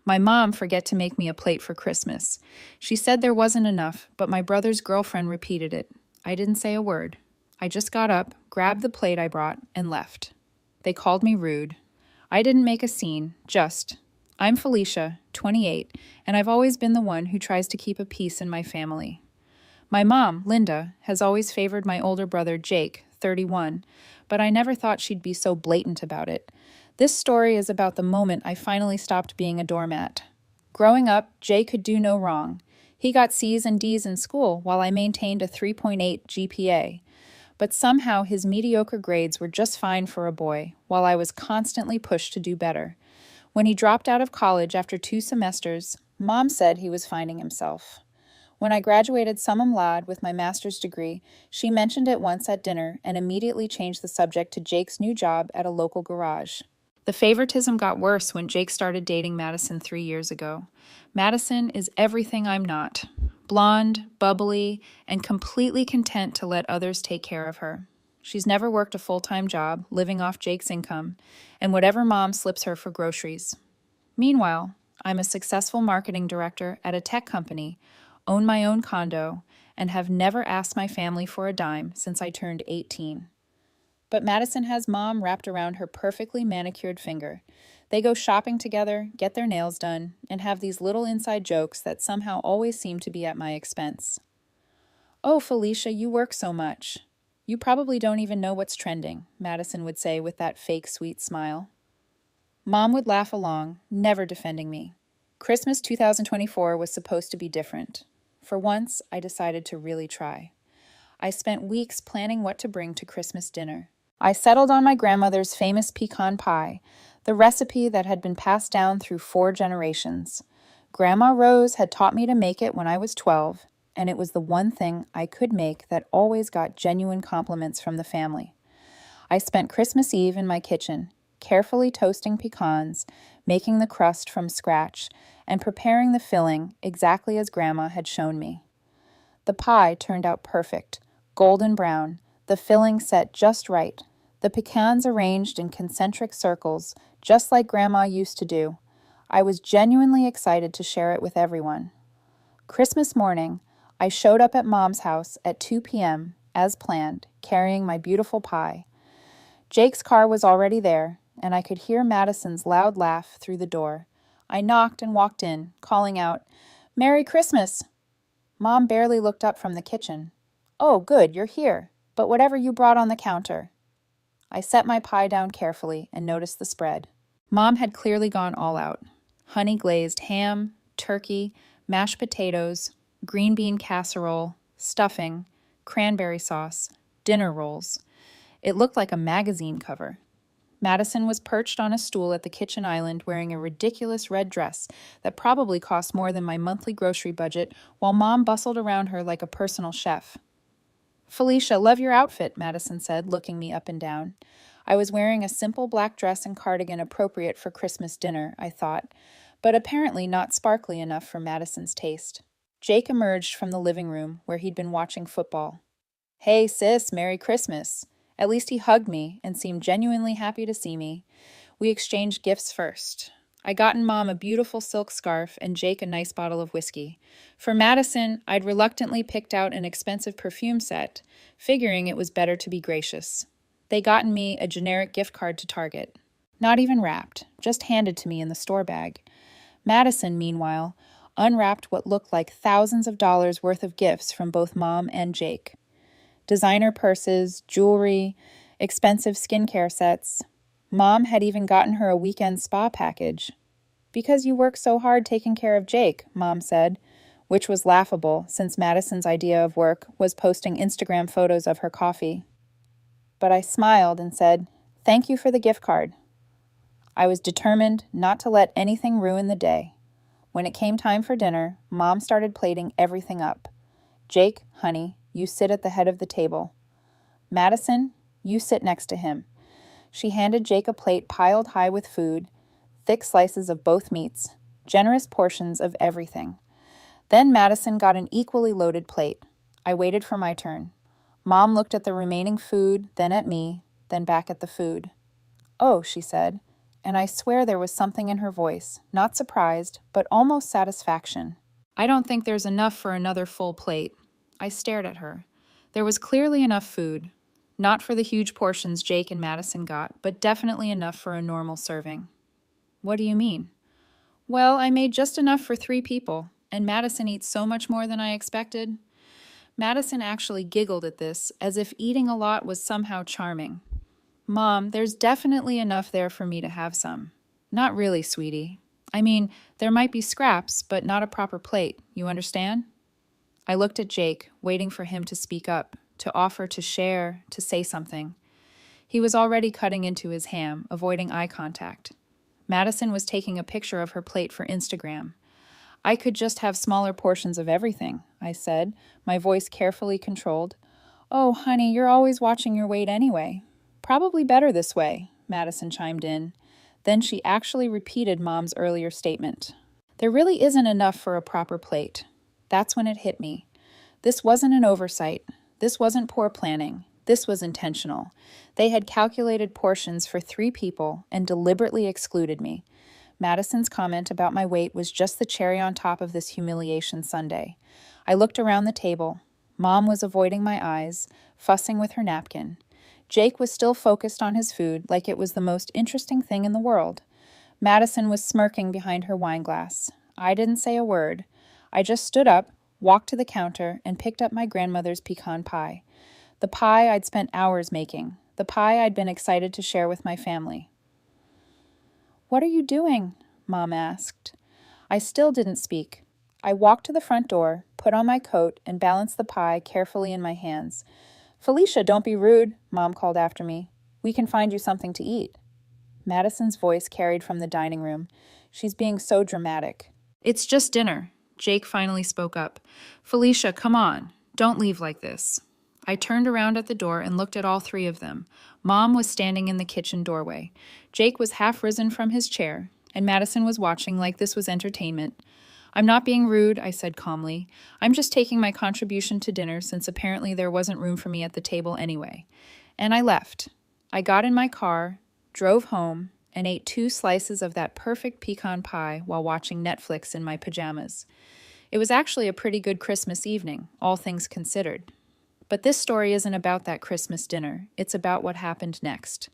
My mom forgot to make me a plate for Christmas. She said there wasn't enough, but my brother's girlfriend repeated it. I didn't say a word. I just got up, grabbed the plate I brought, and left. They called me rude. I didn't make a scene, just. I'm Felicia, 28, and I've always been the one who tries to keep a peace in my family. My mom, Linda, has always favored my older brother, Jake, 31, but I never thought she'd be so blatant about it. This story is about the moment I finally stopped being a doormat. Growing up, Jake could do no wrong. He got C's and D's in school while I maintained a 3.8 GPA. But somehow his mediocre grades were just fine for a boy, while I was constantly pushed to do better. When he dropped out of college after 2 semesters, Mom said he was finding himself. When I graduated summum laude with my master's degree, she mentioned it once at dinner and immediately changed the subject to Jake's new job at a local garage. The favoritism got worse when Jake started dating Madison 3 years ago. Madison is everything I'm not. Blonde, bubbly, and completely content to let others take care of her. She's never worked a full-time job, living off Jake's income, and whatever Mom slips her for groceries. Meanwhile, I'm a successful marketing director at a tech company, own my own condo, and have never asked my family for a dime since I turned 18. But Madison has Mom wrapped around her perfectly manicured finger. They go shopping together, get their nails done, and have these little inside jokes that somehow always seem to be at my expense. "Oh, Felicia, you work so much. You probably don't even know what's trending," Madison would say with that fake sweet smile. Mom would laugh along, never defending me. Christmas 2024 was supposed to be different. For once, I decided to really try. I spent weeks planning what to bring to Christmas dinner. I settled on my grandmother's famous pecan pie, the recipe that had been passed down through 4 generations. Grandma Rose had taught me to make it when I was 12, and it was the one thing I could make that always got genuine compliments from the family. I spent Christmas Eve in my kitchen, carefully toasting pecans, making the crust from scratch, and preparing the filling exactly as Grandma had shown me. The pie turned out perfect, golden brown, the filling set just right, the pecans arranged in concentric circles, just like Grandma used to do. I was genuinely excited to share it with everyone. Christmas morning, I showed up at Mom's house at 2 p.m., as planned, carrying my beautiful pie. Jake's car was already there, and I could hear Madison's loud laugh through the door. I knocked and walked in, calling out, "Merry Christmas!" Mom barely looked up from the kitchen. "Oh, good, you're here. But whatever you brought on the counter." I set my pie down carefully and noticed the spread. Mom had clearly gone all out. Honey-glazed ham, turkey, mashed potatoes, green bean casserole, stuffing, cranberry sauce, dinner rolls. It looked like a magazine cover. Madison was perched on a stool at the kitchen island wearing a ridiculous red dress that probably cost more than my monthly grocery budget, while Mom bustled around her like a personal chef. "Felicia, love your outfit," Madison said, looking me up and down. I was wearing a simple black dress and cardigan appropriate for Christmas dinner, I thought, but apparently not sparkly enough for Madison's taste. Jake emerged from the living room, where he'd been watching football. "Hey, sis, Merry Christmas." At least he hugged me and seemed genuinely happy to see me. We exchanged gifts first. I gotten Mom a beautiful silk scarf and Jake a nice bottle of whiskey. For Madison, I'd reluctantly picked out an expensive perfume set, figuring it was better to be gracious. They gotten me a generic gift card to Target. Not even wrapped, just handed to me in the store bag. Madison, meanwhile, unwrapped what looked like thousands of dollars worth of gifts from both Mom and Jake. Designer purses, jewelry, expensive skincare sets. Mom had even gotten her a weekend spa package. "Because you work so hard taking care of Jake," Mom said, which was laughable since Madison's idea of work was posting Instagram photos of her coffee. But I smiled and said, "Thank you for the gift card." I was determined not to let anything ruin the day. When it came time for dinner, Mom started plating everything up. "Jake, honey, you sit at the head of the table. Madison, you sit next to him." She handed Jake a plate piled high with food, thick slices of both meats, generous portions of everything. Then Madison got an equally loaded plate. I waited for my turn. Mom looked at the remaining food, then at me, then back at the food. "Oh," she said, and I swear there was something in her voice, not surprised, but almost satisfaction. I don't think there's enough for another full plate. I stared at her. There was clearly enough food. Not for the huge portions Jake and Madison got, but definitely enough for a normal serving. What do you mean? Well, I made just enough for 3 people, and Madison eats so much more than I expected. Madison actually giggled at this, as if eating a lot was somehow charming. Mom, there's definitely enough there for me to have some. Not really, sweetie. I mean, there might be scraps, but not a proper plate, you understand? I looked at Jake, waiting for him to speak up, to offer to share, to say something. He was already cutting into his ham, avoiding eye contact. Madison was taking a picture of her plate for Instagram. I could just have smaller portions of everything, I said, my voice carefully controlled. Oh, honey, you're always watching your weight anyway. Probably better this way, Madison chimed in. Then she actually repeated Mom's earlier statement. There really isn't enough for a proper plate. That's when it hit me. This wasn't an oversight. This wasn't poor planning. This was intentional. They had calculated portions for 3 people and deliberately excluded me. Madison's comment about my weight was just the cherry on top of this humiliation sundae. I looked around the table. Mom was avoiding my eyes, fussing with her napkin. Jake was still focused on his food like it was the most interesting thing in the world. Madison was smirking behind her wine glass. I didn't say a word. I just stood up, walked to the counter, and picked up my grandmother's pecan pie. The pie I'd spent hours making. The pie I'd been excited to share with my family. What are you doing? Mom asked. I still didn't speak. I walked to the front door, put on my coat, and balanced the pie carefully in my hands. Felicia, don't be rude, Mom called after me. We can find you something to eat. Madison's voice carried from the dining room. She's being so dramatic. It's just dinner. Jake finally spoke up. Felicia, come on. Don't leave like this. I turned around at the door and looked at all 3 of them. Mom was standing in the kitchen doorway. Jake was half risen from his chair, and Madison was watching like this was entertainment. I'm not being rude, I said calmly. I'm just taking my contribution to dinner since apparently there wasn't room for me at the table anyway. And I left. I got in my car, drove home, and ate 2 slices of that perfect pecan pie while watching Netflix in my pajamas. It was actually a pretty good Christmas evening, all things considered. But this story isn't about that Christmas dinner. It's about what happened next.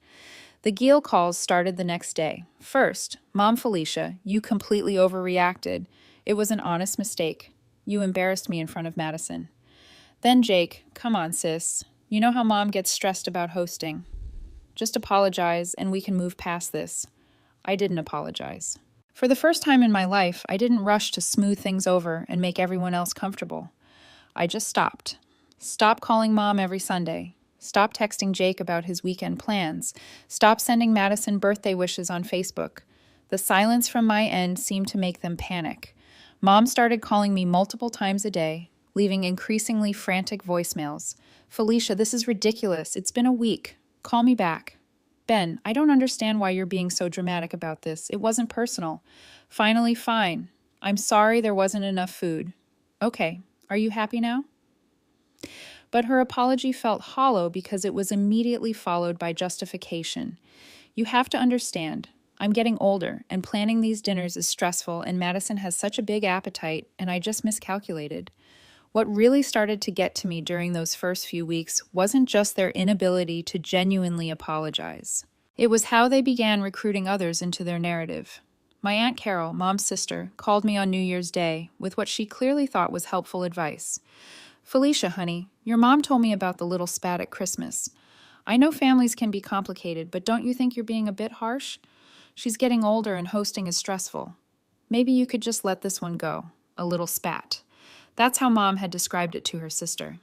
The Giel calls started the next day. First, Mom Felicia, you completely overreacted. It was an honest mistake. You embarrassed me in front of Madison. Then Jake, come on, sis. You know how Mom gets stressed about hosting. Just apologize and we can move past this. I didn't apologize. For the first time in my life, I didn't rush to smooth things over and make everyone else comfortable. I just stopped. Stop calling Mom every Sunday. Stop texting Jake about his weekend plans. Stop sending Madison birthday wishes on Facebook. The silence from my end seemed to make them panic. Mom started calling me multiple times a day, leaving increasingly frantic voicemails. Felicia, this is ridiculous. It's been a week. Call me back. Ben, I don't understand why you're being so dramatic about this. It wasn't personal. Finally, fine. I'm sorry there wasn't enough food. Okay, are you happy now? But her apology felt hollow because it was immediately followed by justification. You have to understand, I'm getting older, and planning these dinners is stressful, and Madison has such a big appetite, and I just miscalculated. What really started to get to me during those first few weeks wasn't just their inability to genuinely apologize. It was how they began recruiting others into their narrative. My Aunt Carol, Mom's sister, called me on New Year's Day with what she clearly thought was helpful advice. Felicia, honey, your mom told me about the little spat at Christmas. I know families can be complicated, but don't you think you're being a bit harsh? She's getting older and hosting is stressful. Maybe you could just let this one go. A little spat. That's how Mom had described it to her sister.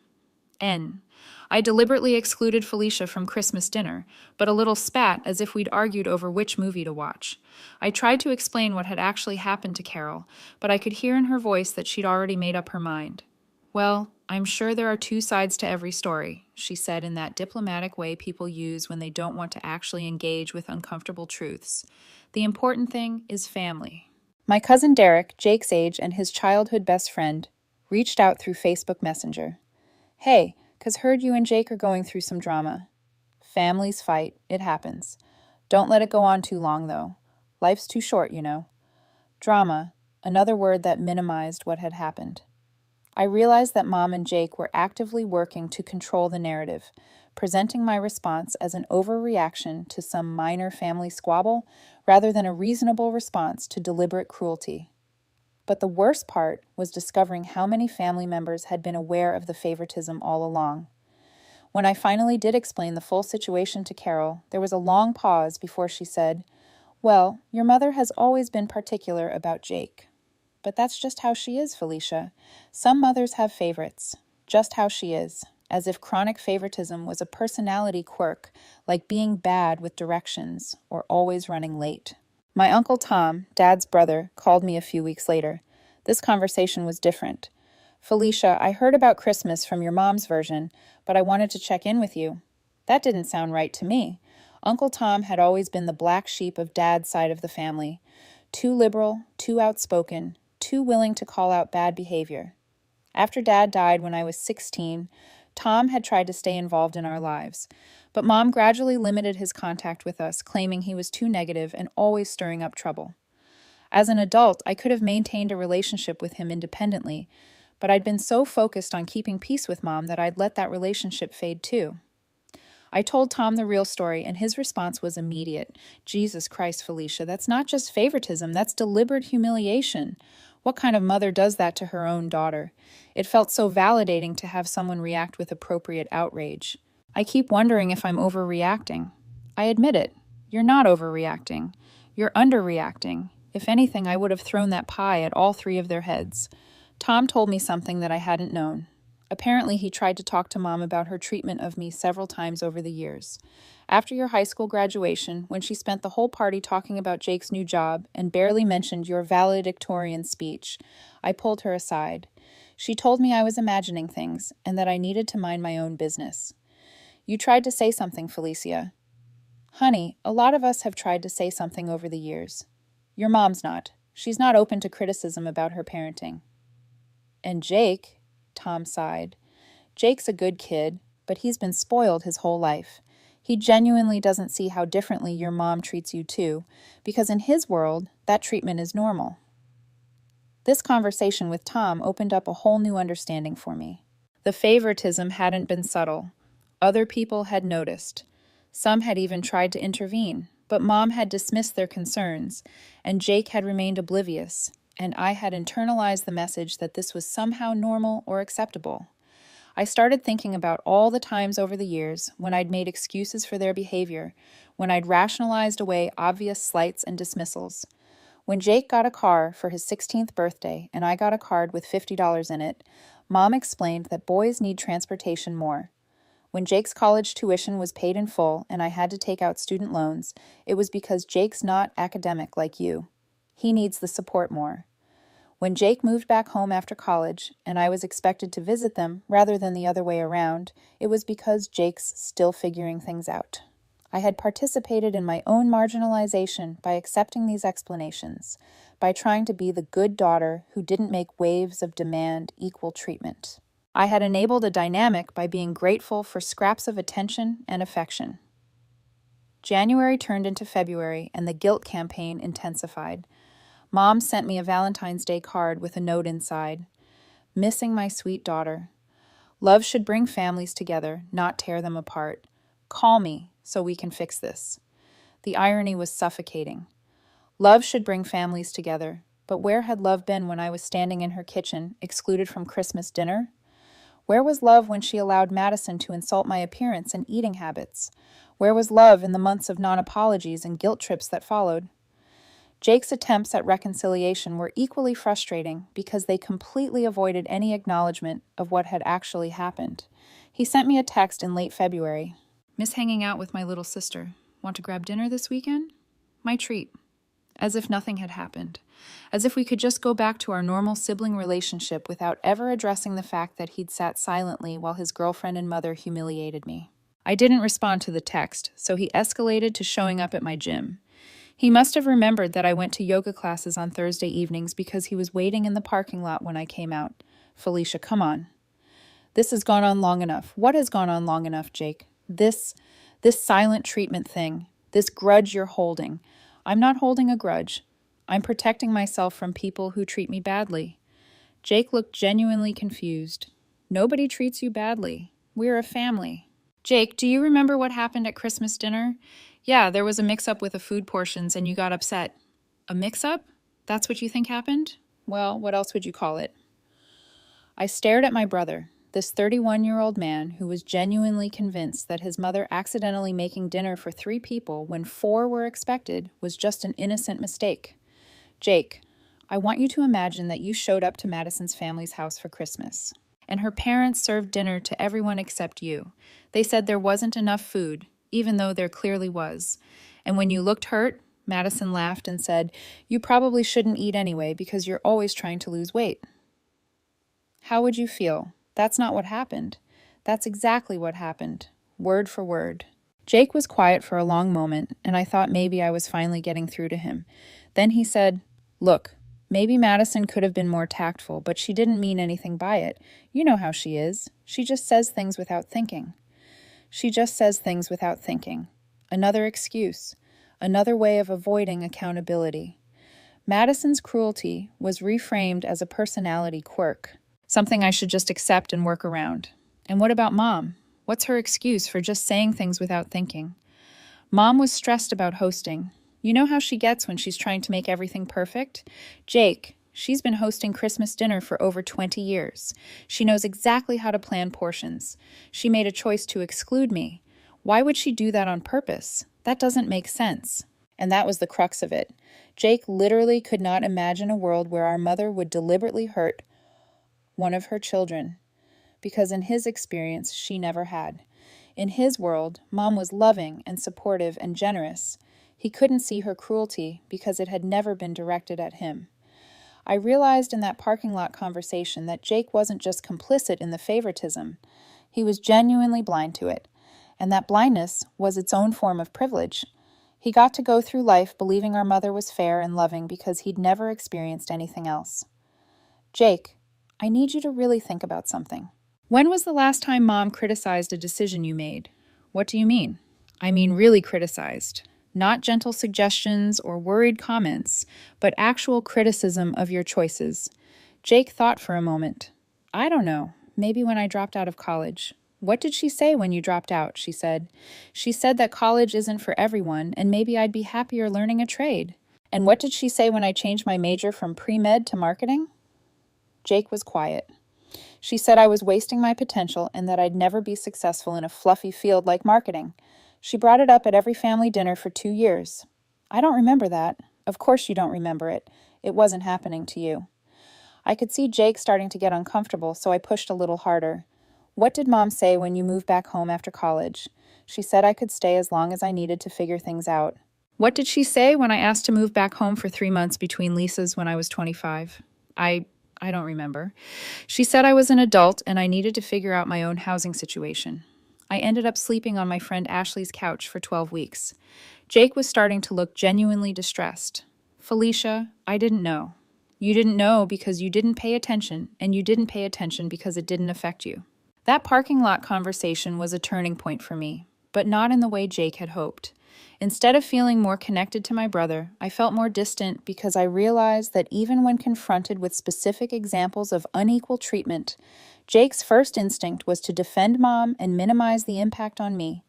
N. I deliberately excluded Felicia from Christmas dinner, but a little spat as if we'd argued over which movie to watch. I tried to explain what had actually happened to Carol, but I could hear in her voice that she'd already made up her mind. Well, I'm sure there are 2 sides to every story, she said in that diplomatic way people use when they don't want to actually engage with uncomfortable truths. The important thing is family. My cousin Derek, Jake's age and his childhood best friend, reached out through Facebook Messenger. Hey, 'cause heard you and Jake are going through some drama. Families fight. It happens. Don't let it go on too long, though. Life's too short, you know. Drama, another word that minimized what had happened. I realized that Mom and Jake were actively working to control the narrative, presenting my response as an overreaction to some minor family squabble rather than a reasonable response to deliberate cruelty. But the worst part was discovering how many family members had been aware of the favoritism all along. When I finally did explain the full situation to Carol, there was a long pause before she said, "Well, your mother has always been particular about Jake." But that's just how she is, Felicia. Some mothers have favorites. Just how she is. As if chronic favoritism was a personality quirk, like being bad with directions or always running late. My Uncle Tom, Dad's brother, called me a few weeks later. This conversation was different. "Felicia, I heard about Christmas from your mom's version, but I wanted to check in with you." That didn't sound right to me. Uncle Tom had always been the black sheep of Dad's side of the family. Too liberal, too outspoken, too willing to call out bad behavior. After Dad died when I was 16, Tom had tried to stay involved in our lives, but Mom gradually limited his contact with us, claiming he was too negative and always stirring up trouble. As an adult, I could have maintained a relationship with him independently, but I'd been so focused on keeping peace with Mom that I'd let that relationship fade too. I told Tom the real story, and his response was immediate. "Jesus Christ, Felicia, that's not just favoritism, that's deliberate humiliation. What kind of mother does that to her own daughter?" It felt so validating to have someone react with appropriate outrage. "I keep wondering if I'm overreacting." "I admit it. You're not overreacting. You're underreacting. If anything, I would have thrown that pie at all three of their heads." Tom told me something that I hadn't known. Apparently, he tried to talk to Mom about her treatment of me several times over the years. After your high school graduation, when she spent the whole party talking about Jake's new job and barely mentioned your valedictorian speech, I pulled her aside. She told me I was imagining things and that I needed to mind my own business. "You tried to say something, Felicia." "Honey, a lot of us have tried to say something over the years. Your mom's not. She's not open to criticism about her parenting." "And Jake," Tom sighed. "Jake's a good kid, but he's been spoiled his whole life. He genuinely doesn't see how differently your mom treats you too, because in his world, that treatment is normal." This conversation with Tom opened up a whole new understanding for me. The favoritism hadn't been subtle. Other people had noticed. Some had even tried to intervene, but Mom had dismissed their concerns, and Jake had remained oblivious, and I had internalized the message that this was somehow normal or acceptable. I started thinking about all the times over the years when I'd made excuses for their behavior, when I'd rationalized away obvious slights and dismissals. When Jake got a car for his 16th birthday and I got a card with $50 in it, Mom explained that boys need transportation more. When Jake's college tuition was paid in full and I had to take out student loans, it was because Jake's not academic like you. He needs the support more. When Jake moved back home after college and I was expected to visit them rather than the other way around, it was because Jake's still figuring things out. I had participated in my own marginalization by accepting these explanations, by trying to be the good daughter who didn't make waves of demand equal treatment. I had enabled a dynamic by being grateful for scraps of attention and affection. January turned into February and the guilt campaign intensified. Mom sent me a Valentine's Day card with a note inside. "Missing my sweet daughter. Love should bring families together, not tear them apart. Call me so we can fix this." The irony was suffocating. Love should bring families together, but where had love been when I was standing in her kitchen, excluded from Christmas dinner? Where was love when she allowed Madison to insult my appearance and eating habits? Where was love in the months of non-apologies and guilt trips that followed? Jake's attempts at reconciliation were equally frustrating because they completely avoided any acknowledgement of what had actually happened. He sent me a text in late February. "Miss hanging out with my little sister. Want to grab dinner this weekend? My treat." As if nothing had happened. As if we could just go back to our normal sibling relationship without ever addressing the fact that he'd sat silently while his girlfriend and mother humiliated me. I didn't respond to the text, so he escalated to showing up at my gym. He must have remembered that I went to yoga classes on Thursday evenings because he was waiting in the parking lot when I came out. "Felicia, come on." "This has gone on long enough." "What has gone on long enough, Jake?" This silent treatment thing. This grudge you're holding. I'm not holding a grudge. I'm protecting myself from people who treat me badly. Jake looked genuinely confused. Nobody treats you badly. We're a family. Jake, do you remember what happened at Christmas dinner? Yeah, there was a mix-up with the food portions and you got upset. A mix-up? That's what you think happened? Well, what else would you call it? I stared at my brother, this 31-year-old man who was genuinely convinced that his mother accidentally making dinner for 3 people when 4 were expected was just an innocent mistake. Jake, I want you to imagine that you showed up to Madison's family's house for Christmas, and her parents served dinner to everyone except you. They said there wasn't enough food, even though there clearly was. And when you looked hurt, Madison laughed and said, "You probably shouldn't eat anyway because you're always trying to lose weight." How would you feel? That's not what happened. That's exactly what happened, word for word. Jake was quiet for a long moment, and I thought maybe I was finally getting through to him. Then he said, "Look, maybe Madison could have been more tactful, but she didn't mean anything by it. You know how she is. She just says things without thinking." She just says things without thinking. Another excuse. Another way of avoiding accountability. Madison's cruelty was reframed as a personality quirk. Something I should just accept and work around. And what about Mom? What's her excuse for just saying things without thinking? Mom was stressed about hosting. You know how she gets when she's trying to make everything perfect? Jake, she's been hosting Christmas dinner for over 20 years. She knows exactly how to plan portions. She made a choice to exclude me. Why would she do that on purpose? That doesn't make sense. And that was the crux of it. Jake literally could not imagine a world where our mother would deliberately hurt one of her children, because in his experience, she never had. In his world, Mom was loving and supportive and generous. He couldn't see her cruelty because it had never been directed at him. I realized in that parking lot conversation that Jake wasn't just complicit in the favoritism. He was genuinely blind to it, and that blindness was its own form of privilege. He got to go through life believing our mother was fair and loving because he'd never experienced anything else. Jake, I need you to really think about something. When was the last time Mom criticized a decision you made? What do you mean? I mean really criticized. Not gentle suggestions or worried comments, but actual criticism of your choices. Jake thought for a moment. I don't know. Maybe when I dropped out of college. What did she say when you dropped out? She said. She said that college isn't for everyone, and maybe I'd be happier learning a trade. And what did she say when I changed my major from pre-med to marketing? Jake was quiet. She said I was wasting my potential and that I'd never be successful in a fluffy field like marketing. She brought it up at every family dinner for 2 years. I don't remember that. Of course you don't remember it. It wasn't happening to you. I could see Jake starting to get uncomfortable, so I pushed a little harder. What did Mom say when you moved back home after college? She said I could stay as long as I needed to figure things out. What did she say when I asked to move back home for 3 months between leases when I was 25? I don't remember. She said I was an adult and I needed to figure out my own housing situation. I ended up sleeping on my friend Ashley's couch for 12 weeks. Jake was starting to look genuinely distressed. Felicia, I didn't know. You didn't know because you didn't pay attention, and you didn't pay attention because it didn't affect you. That parking lot conversation was a turning point for me, but not in the way Jake had hoped. Instead of feeling more connected to my brother, I felt more distant because I realized that even when confronted with specific examples of unequal treatment, Jake's first instinct was to defend Mom and minimize the impact on me.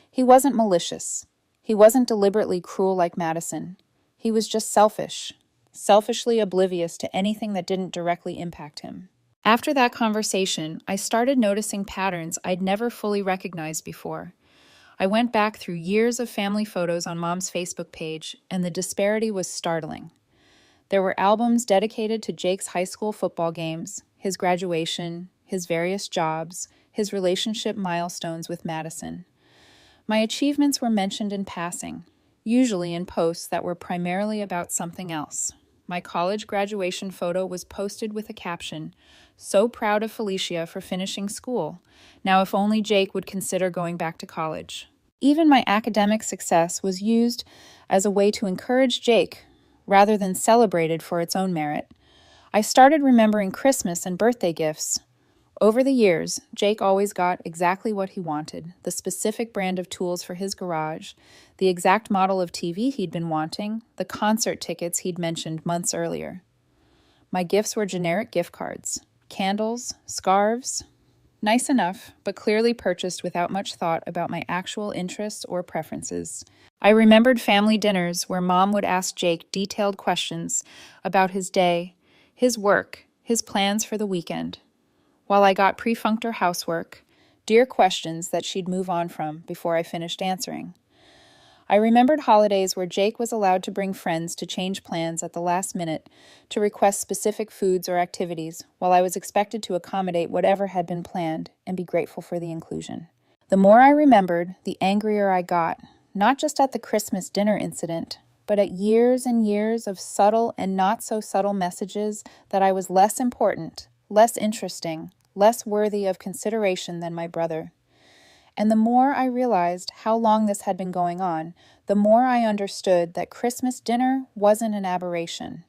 He wasn't malicious. He wasn't deliberately cruel like Madison. He was just selfish, selfishly oblivious to anything that didn't directly impact him. After that conversation, I started noticing patterns I'd never fully recognized before. I went back through years of family photos on Mom's Facebook page, and the disparity was startling. There were albums dedicated to Jake's high school football games, his graduation, his various jobs, his relationship milestones with Madison. My achievements were mentioned in passing, usually in posts that were primarily about something else. My college graduation photo was posted with a caption, "So proud of Felicia for finishing school. Now if only Jake would consider going back to college." Even my academic success was used as a way to encourage Jake, rather than celebrated for its own merit. I started remembering Christmas and birthday gifts Over the years, Jake always got exactly what he wanted, the specific brand of tools for his garage, the exact model of TV he'd been wanting, the concert tickets he'd mentioned months earlier. My gifts were generic gift cards, candles, scarves. Nice enough, but clearly purchased without much thought about my actual interests or preferences. I remembered family dinners where Mom would ask Jake detailed questions about his day, his work, his plans for the weekend, while I got perfunctory housework, dear questions that she'd move on from before I finished answering. I remembered holidays where Jake was allowed to bring friends to change plans at the last minute to request specific foods or activities, while I was expected to accommodate whatever had been planned and be grateful for the inclusion. The more I remembered, the angrier I got, not just at the Christmas dinner incident, but at years and years of subtle and not so subtle messages that I was less important, less interesting, less worthy of consideration than my brother. And the more I realized how long this had been going on, the more I understood that Christmas dinner wasn't an aberration.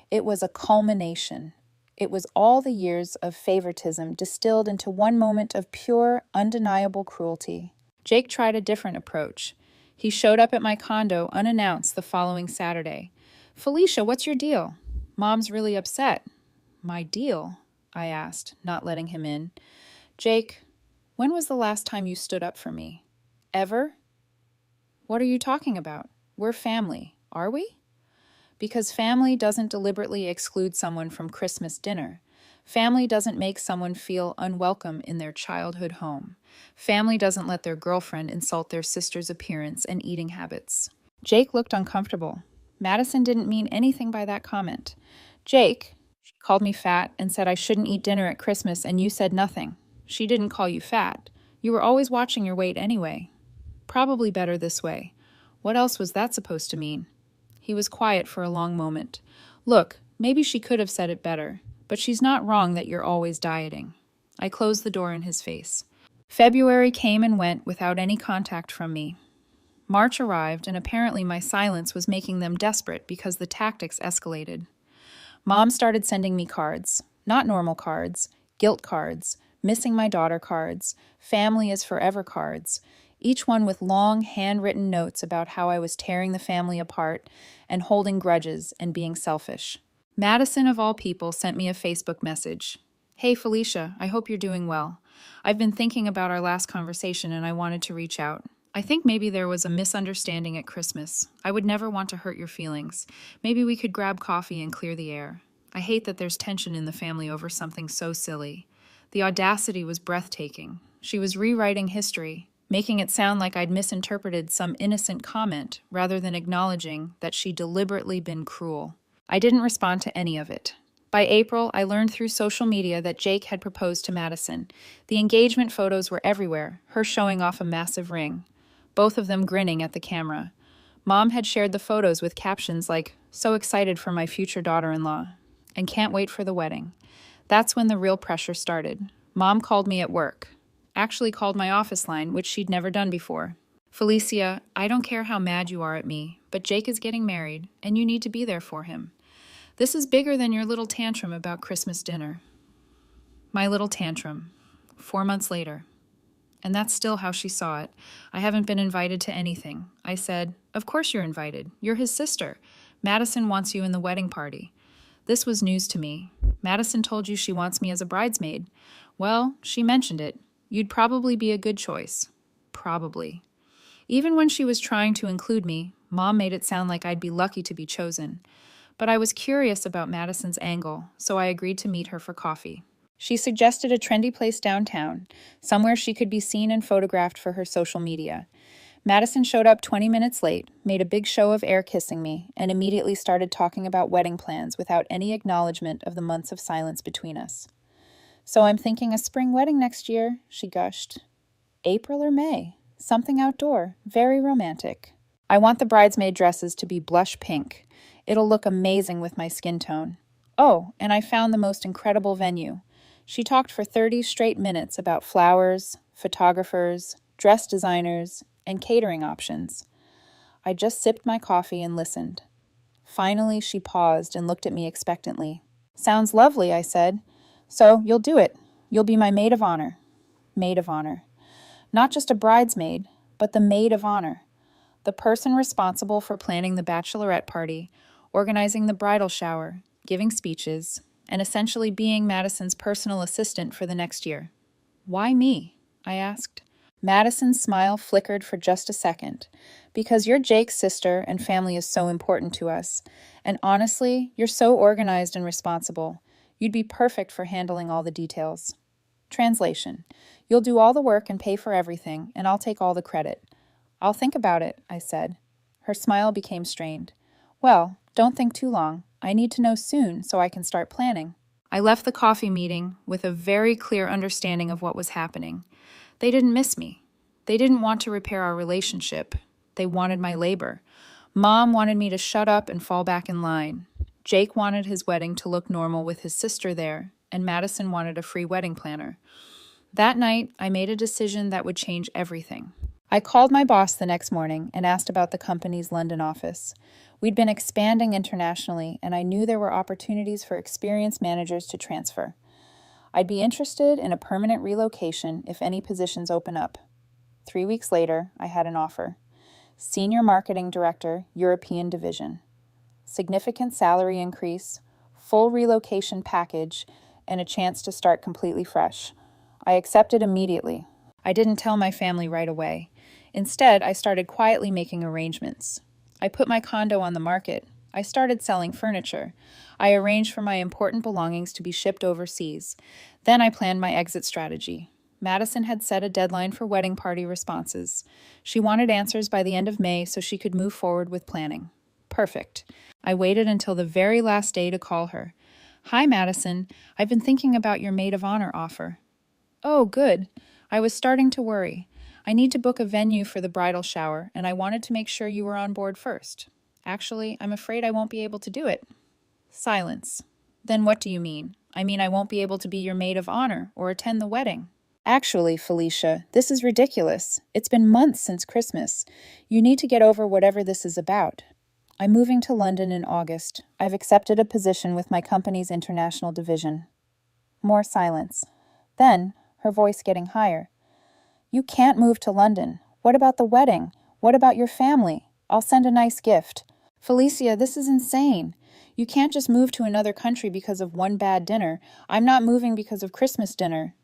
It was a culmination. It was all the years of favoritism distilled into one moment of pure, undeniable cruelty. Jake tried a different approach. He showed up at my condo unannounced the following Saturday. "Felicia, what's your deal?" "Mom's really upset." "My deal?" I asked, not letting him in. "Jake, when was the last time you stood up for me? Ever?" "What are you talking about? We're family, are we?" Because family doesn't deliberately exclude someone from Christmas dinner. Family doesn't make someone feel unwelcome in their childhood home. Family doesn't let their girlfriend insult their sister's appearance and eating habits. Jake looked uncomfortable. Madison didn't mean anything by that comment. "Jake," she called me fat and said I shouldn't eat dinner at Christmas, and you said nothing. "She didn't call you fat. You were always watching your weight anyway." "Probably better this way." What else was that supposed to mean? He was quiet for a long moment. "Look, maybe she could have said it better, but she's not wrong that you're always dieting." I closed the door in his face. February came and went without any contact from me. March arrived, and apparently my silence was making them desperate because the tactics escalated. Mom started sending me cards. Not normal cards, guilt cards, missing my daughter cards, family is forever cards, each one with long, handwritten notes about how I was tearing the family apart and holding grudges and being selfish. Madison, of all people, sent me a Facebook message. "Hey, Felicia, I hope you're doing well. I've been thinking about our last conversation and I wanted to reach out. I think maybe there was a misunderstanding at Christmas. I would never want to hurt your feelings. Maybe we could grab coffee and clear the air. I hate that there's tension in the family over something so silly." The audacity was breathtaking. She was rewriting history, making it sound like I'd misinterpreted some innocent comment rather than acknowledging that she'd deliberately been cruel. I didn't respond to any of it. By April, I learned through social media that Jake had proposed to Madison. The engagement photos were everywhere, her showing off a massive ring, both of them grinning at the camera. Mom had shared the photos with captions like, "So excited for my future daughter-in-law," and "Can't wait for the wedding." That's when the real pressure started. Mom called me at work. Actually called my office line, which she'd never done before. "Felicia, I don't care how mad you are at me, but Jake is getting married, and you need to be there for him. This is bigger than your little tantrum about Christmas dinner." My little tantrum. 4 months later. And that's still how she saw it. "I haven't been invited to anything." I said, "Of course you're invited. You're his sister. Madison wants you in the wedding party." This was news to me. "Madison told you she wants me as a bridesmaid." "Well, she mentioned it. You'd probably be a good choice." Probably. Even when she was trying to include me, Mom made it sound like I'd be lucky to be chosen. But I was curious about Madison's angle, so I agreed to meet her for coffee. She suggested a trendy place downtown, somewhere she could be seen and photographed for her social media. Madison showed up 20 minutes late, made a big show of air kissing me, and immediately started talking about wedding plans without any acknowledgement of the months of silence between us. "So I'm thinking a spring wedding next year," she gushed. "April or May. Something outdoor. Very romantic. I want the bridesmaid dresses to be blush pink. It'll look amazing with my skin tone. Oh, and I found the most incredible venue." She talked for 30 straight minutes about flowers, photographers, dress designers, and catering options. I just sipped my coffee and listened. Finally, she paused and looked at me expectantly. "Sounds lovely," I said. "So, you'll do it. You'll be my maid of honor. Maid of honor. Not just a bridesmaid, but the maid of honor. The person responsible for planning the bachelorette party, organizing the bridal shower, giving speeches, and essentially being Madison's personal assistant for the next year. Why me? I asked. Madison's smile flickered for just a second. Because you're Jake's sister and family is so important to us. And honestly, you're so organized and responsible. You'd be perfect for handling all the details. Translation. You'll do all the work and pay for everything, and I'll take all the credit. I'll think about it, I said. Her smile became strained. Well, don't think too long. I need to know soon so I can start planning. I left the coffee meeting with a very clear understanding of what was happening. They didn't miss me. They didn't want to repair our relationship. They wanted my labor. Mom wanted me to shut up and fall back in line. Jake wanted his wedding to look normal with his sister there, and Madison wanted a free wedding planner. That night, I made a decision that would change everything. I called my boss the next morning and asked about the company's London office. We'd been expanding internationally, and I knew there were opportunities for experienced managers to transfer. I'd be interested in a permanent relocation if any positions open up. 3 weeks later, I had an offer. Senior Marketing Director, European Division. Significant salary increase, full relocation package, and a chance to start completely fresh. I accepted immediately. I didn't tell my family right away. Instead, I started quietly making arrangements. I put my condo on the market. I started selling furniture. I arranged for my important belongings to be shipped overseas. Then I planned my exit strategy. Madison had set a deadline for wedding party responses. She wanted answers by the end of May so she could move forward with planning. Perfect. I waited until the very last day to call her. Hi, Madison. I've been thinking about your maid of honor offer. Oh, good. I was starting to worry. I need to book a venue for the bridal shower, and I wanted to make sure you were on board first. Actually, I'm afraid I won't be able to do it. Silence. Then what do you mean? I mean I won't be able to be your maid of honor or attend the wedding. Actually, Felicia, this is ridiculous. It's been months since Christmas. You need to get over whatever this is about. I'm moving to London in August. I've accepted a position with my company's international division. More silence. Then, her voice getting higher. You can't move to London. What about the wedding? What about your family? I'll send a nice gift. Felicia, this is insane. You can't just move to another country because of one bad dinner. I'm not moving because of Christmas dinner.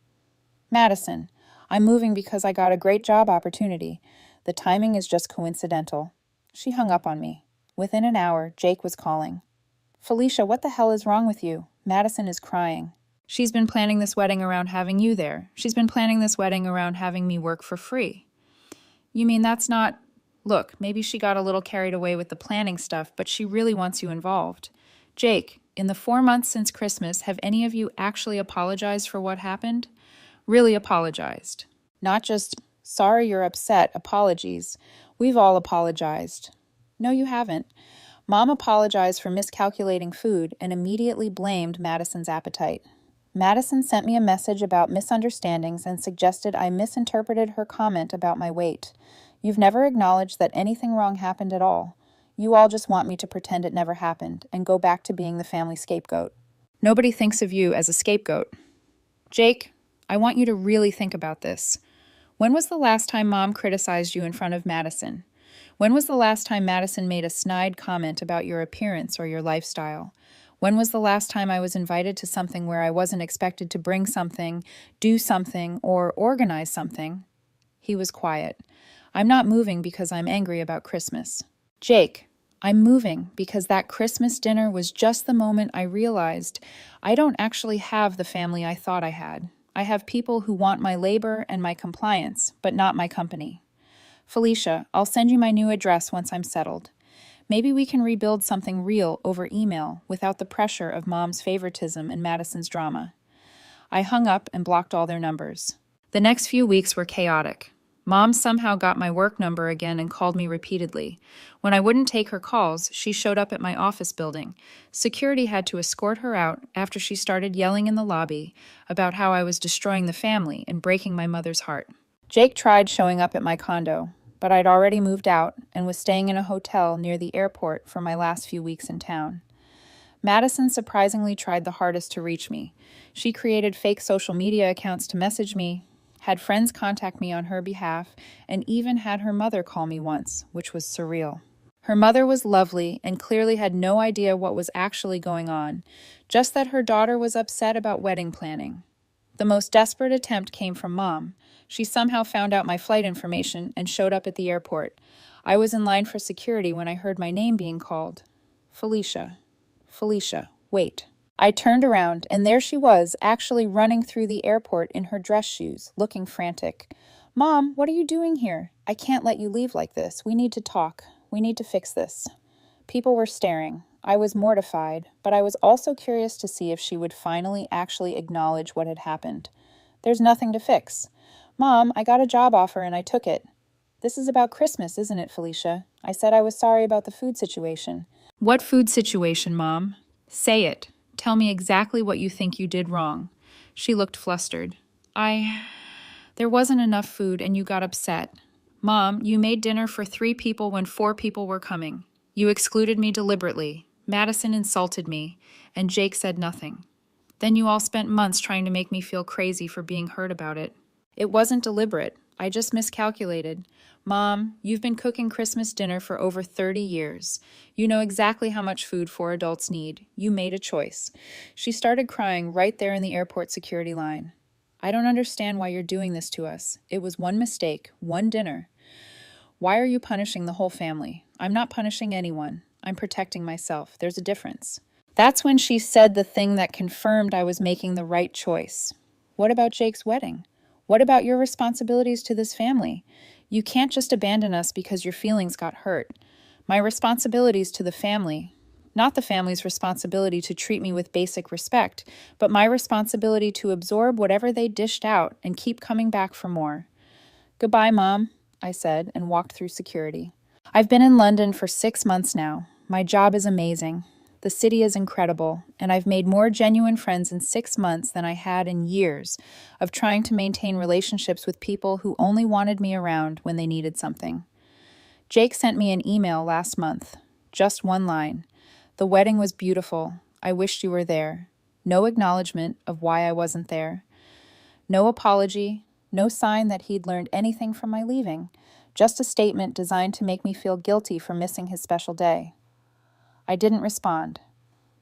Madison, I'm moving because I got a great job opportunity. The timing is just coincidental. She hung up on me. Within an hour, Jake was calling. Felicia, what the hell is wrong with you? Madison is crying. She's been planning this wedding around having you there. She's been planning this wedding around having me work for free. You mean that's not... Look, maybe she got a little carried away with the planning stuff, but she really wants you involved. Jake, in the 4 months since Christmas, have any of you actually apologized for what happened? Really apologized. Not just, sorry you're upset, apologies. We've all apologized. No, you haven't. Mom apologized for miscalculating food and immediately blamed Madison's appetite. Madison sent me a message about misunderstandings and suggested I misinterpreted her comment about my weight. You've never acknowledged that anything wrong happened at all. You all just want me to pretend it never happened and go back to being the family scapegoat. Nobody thinks of you as a scapegoat. Jake, I want you to really think about this. When was the last time Mom criticized you in front of Madison? When was the last time Madison made a snide comment about your appearance or your lifestyle? When was the last time I was invited to something where I wasn't expected to bring something, do something, or organize something? He was quiet. I'm not moving because I'm angry about Christmas. Jake, I'm moving because that Christmas dinner was just the moment I realized I don't actually have the family I thought I had. I have people who want my labor and my compliance, but not my company. Felicia, I'll send you my new address once I'm settled. Maybe we can rebuild something real over email without the pressure of Mom's favoritism and Madison's drama. I hung up and blocked all their numbers. The next few weeks were chaotic. Mom somehow got my work number again and called me repeatedly. When I wouldn't take her calls, she showed up at my office building. Security had to escort her out after she started yelling in the lobby about how I was destroying the family and breaking my mother's heart. Jake tried showing up at my condo, but I'd already moved out and was staying in a hotel near the airport for my last few weeks in town. Madison surprisingly tried the hardest to reach me. She created fake social media accounts to message me, had friends contact me on her behalf, and even had her mother call me once, which was surreal. Her mother was lovely and clearly had no idea what was actually going on, just that her daughter was upset about wedding planning. The most desperate attempt came from Mom. She somehow found out my flight information and showed up at the airport. I was in line for security when I heard my name being called. Felicia. Felicia, wait. I turned around, and there she was, actually running through the airport in her dress shoes, looking frantic. Mom, what are you doing here? I can't let you leave like this. We need to talk. We need to fix this. People were staring. I was mortified, but I was also curious to see if she would finally actually acknowledge what had happened. There's nothing to fix. Mom, I got a job offer and I took it. This is about Christmas, isn't it, Felicia? I said I was sorry about the food situation. What food situation, Mom? Say it. Tell me exactly what you think you did wrong. She looked flustered. There wasn't enough food and you got upset. Mom, you made dinner for 3 people when 4 people were coming. You excluded me deliberately. Madison insulted me, and Jake said nothing. Then you all spent months trying to make me feel crazy for being hurt about it. It wasn't deliberate. I just miscalculated. Mom, you've been cooking Christmas dinner for over 30 years. You know exactly how much food 4 adults need. You made a choice. She started crying right there in the airport security line. I don't understand why you're doing this to us. It was one mistake, one dinner. Why are you punishing the whole family? I'm not punishing anyone. I'm protecting myself. There's a difference. That's when she said the thing that confirmed I was making the right choice. What about Jake's wedding? What about your responsibilities to this family? You can't just abandon us because your feelings got hurt. My responsibilities to the family, not the family's responsibility to treat me with basic respect, but my responsibility to absorb whatever they dished out and keep coming back for more. Goodbye, Mom, I said, and walked through security. I've been in London for 6 months now. My job is amazing. The city is incredible, and I've made more genuine friends in 6 months than I had in years of trying to maintain relationships with people who only wanted me around when they needed something. Jake sent me an email last month. Just one line. The wedding was beautiful. I wished you were there. No acknowledgement of why I wasn't there. No apology. No sign that he'd learned anything from my leaving. Just a statement designed to make me feel guilty for missing his special day. I didn't respond.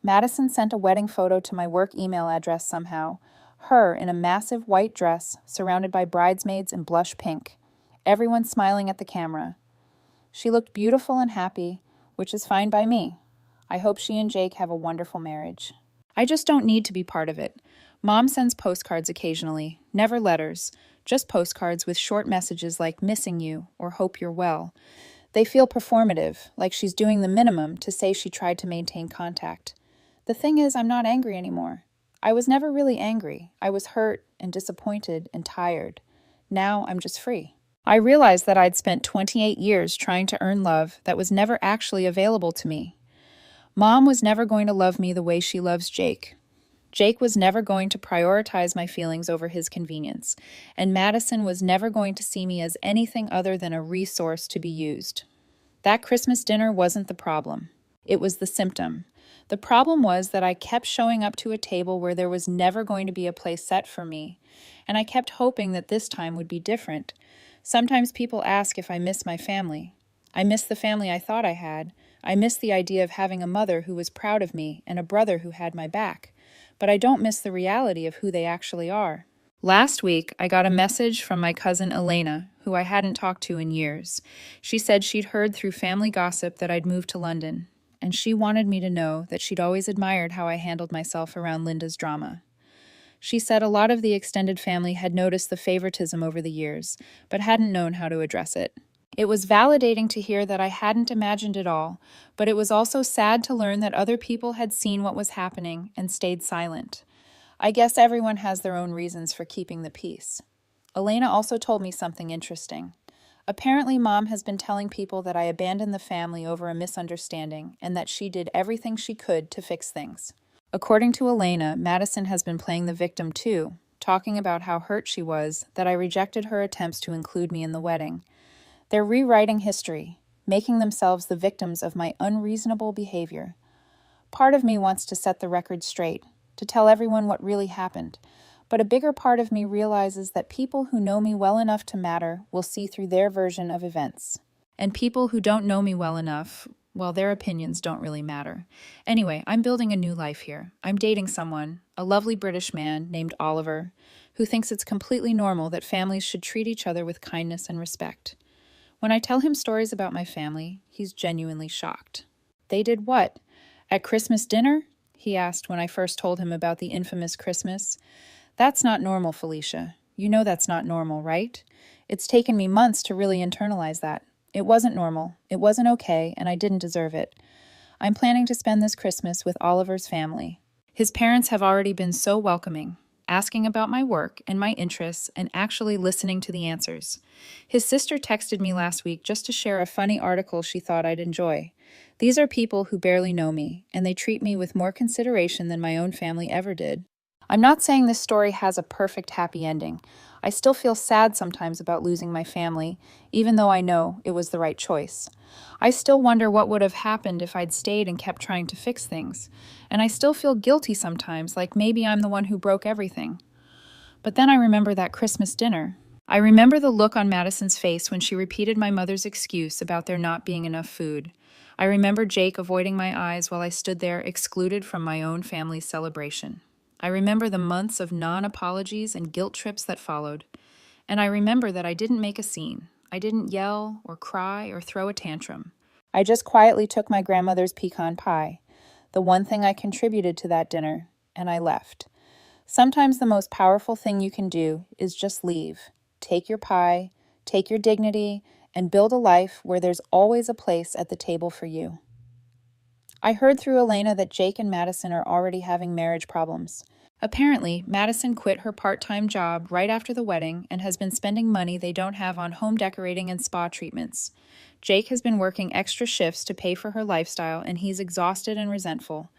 Madison sent a wedding photo to my work email address somehow. Her in a massive white dress, surrounded by bridesmaids in blush pink. Everyone smiling at the camera. She looked beautiful and happy, which is fine by me. I hope she and Jake have a wonderful marriage. I just don't need to be part of it. Mom sends postcards occasionally, never letters, just postcards with short messages like missing you or hope you're well. They feel performative, like she's doing the minimum to say she tried to maintain contact. The thing is, I'm not angry anymore. I was never really angry. I was hurt and disappointed and tired. Now I'm just free. I realized that I'd spent 28 years trying to earn love that was never actually available to me. Mom was never going to love me the way she loves Jake. Jake was never going to prioritize my feelings over his convenience, and Madison was never going to see me as anything other than a resource to be used. That Christmas dinner wasn't the problem. It was the symptom. The problem was that I kept showing up to a table where there was never going to be a place set for me, and I kept hoping that this time would be different. Sometimes people ask if I miss my family. I miss the family I thought I had. I miss the idea of having a mother who was proud of me and a brother who had my back. But I don't miss the reality of who they actually are. Last week, I got a message from my cousin Elena, who I hadn't talked to in years. She said she'd heard through family gossip that I'd moved to London, and she wanted me to know that she'd always admired how I handled myself around Linda's drama. She said a lot of the extended family had noticed the favoritism over the years, but hadn't known how to address it. It was validating to hear that I hadn't imagined it all, but it was also sad to learn that other people had seen what was happening and stayed silent. I guess everyone has their own reasons for keeping the peace. Elena also told me something interesting. Apparently, Mom has been telling people that I abandoned the family over a misunderstanding and that she did everything she could to fix things. According to Elena, Madison has been playing the victim too, talking about how hurt she was that I rejected her attempts to include me in the wedding. They're rewriting history, making themselves the victims of my unreasonable behavior. Part of me wants to set the record straight, to tell everyone what really happened. But a bigger part of me realizes that people who know me well enough to matter will see through their version of events. And people who don't know me well enough, well, their opinions don't really matter. Anyway, I'm building a new life here. I'm dating someone, a lovely British man named Oliver, who thinks it's completely normal that families should treat each other with kindness and respect. When I tell him stories about my family, he's genuinely shocked. They did what? At Christmas dinner? He asked when I first told him about the infamous Christmas. That's not normal, Felicia. You know that's not normal, right? It's taken me months to really internalize that. It wasn't normal, it wasn't okay, and I didn't deserve it. I'm planning to spend this Christmas with Oliver's family. His parents have already been so welcoming, asking about my work and my interests and actually listening to the answers. His sister texted me last week just to share a funny article she thought I'd enjoy. These are people who barely know me, and they treat me with more consideration than my own family ever did. I'm not saying this story has a perfect happy ending. I still feel sad sometimes about losing my family, even though I know it was the right choice. I still wonder what would have happened if I'd stayed and kept trying to fix things. And I still feel guilty sometimes, like maybe I'm the one who broke everything. But then I remember that Christmas dinner. I remember the look on Madison's face when she repeated my mother's excuse about there not being enough food. I remember Jake avoiding my eyes while I stood there excluded from my own family's celebration. I remember the months of non-apologies and guilt trips that followed. And I remember that I didn't make a scene. I didn't yell or cry or throw a tantrum. I just quietly took my grandmother's pecan pie, the one thing I contributed to that dinner, and I left. Sometimes the most powerful thing you can do is just leave. Take your pie, take your dignity, and build a life where there's always a place at the table for you. I heard through Elena that Jake and Madison are already having marriage problems. Apparently, Madison quit her part-time job right after the wedding and has been spending money they don't have on home decorating and spa treatments. Jake has been working extra shifts to pay for her lifestyle, and he's exhausted and resentful.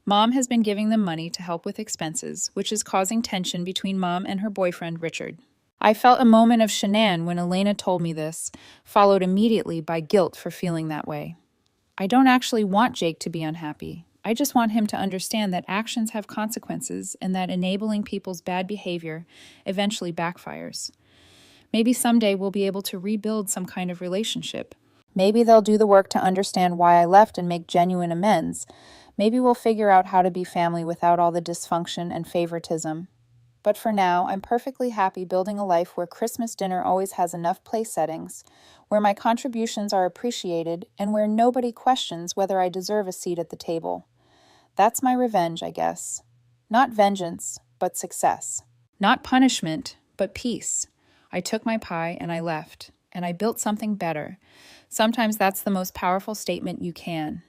Mom has been giving them money to help with expenses, which is causing tension between Mom and her boyfriend, Richard. I felt a moment of Shanann when Elena told me this, followed immediately by guilt for feeling that way. I don't actually want Jake to be unhappy. I just want him to understand that actions have consequences and that enabling people's bad behavior eventually backfires. Maybe someday we'll be able to rebuild some kind of relationship. Maybe they'll do the work to understand why I left and make genuine amends. Maybe we'll figure out how to be family without all the dysfunction and favoritism. But for now, I'm perfectly happy building a life where Christmas dinner always has enough place settings, where my contributions are appreciated, and where nobody questions whether I deserve a seat at the table. That's my revenge, I guess. Not vengeance, but success. Not punishment, but peace. I took my pie and I left, and I built something better. Sometimes that's the most powerful statement you can.